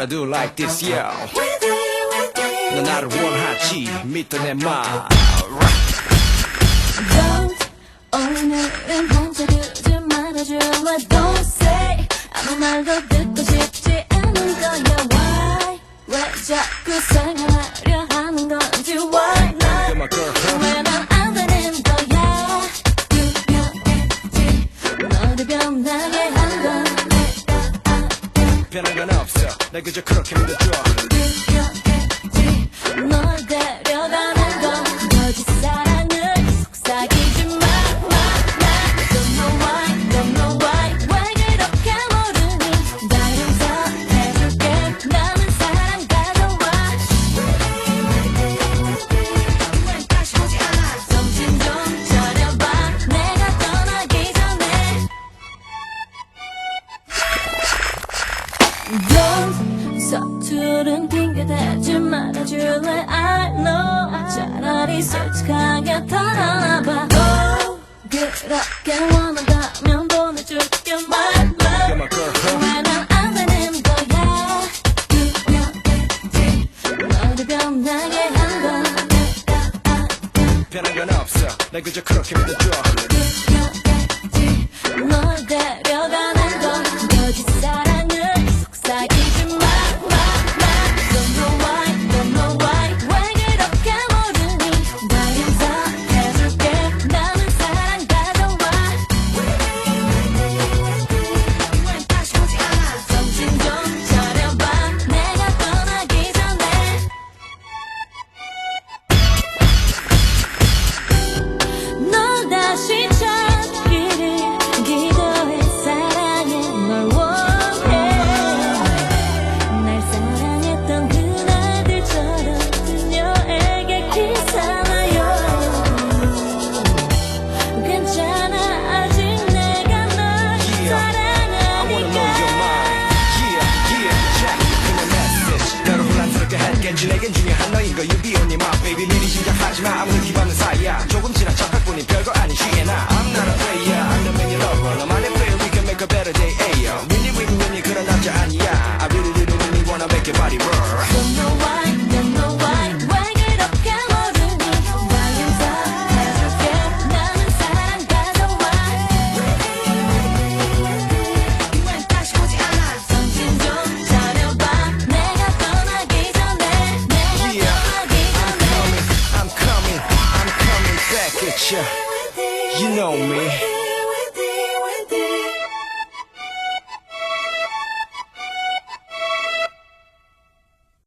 wanna do like this, yeah. 넌 나를 원하지 믿던 내 말. Don't 오늘은 혼자 두지 말아줄래 Don't say 아무 말도 듣고 싶지 않은 거야 Why 왜 자꾸 생각하려 하는 건지 Why not You're my girl, huh? 왜 난 안 되는 거야 분명했지 너를 변하게 한 건 내가 변한 건 없어 날 그저 그렇게 믿어줘. 분명했지 널 데려가는 건 거짓 사랑을 속삭이지 마 Don't know why, don't know why 왜 그렇게 모르니 날 용서해줄게 나는 사랑 가져와 다시 보지 않아 정신 좀 차려봐 내가 떠나기 전에 Don't 서투른 핑계 대지 말아줄래 I know 차라리 솔직하게 털어놔봐 Oh 그렇게 원한다면 보내줄게 my You're love my girl, huh? 왜 난 안 되는 거야 분명했지 너를 변하게 한 건 내가 변한 건 없어 날 그저 그렇게 믿어줘. 분명했지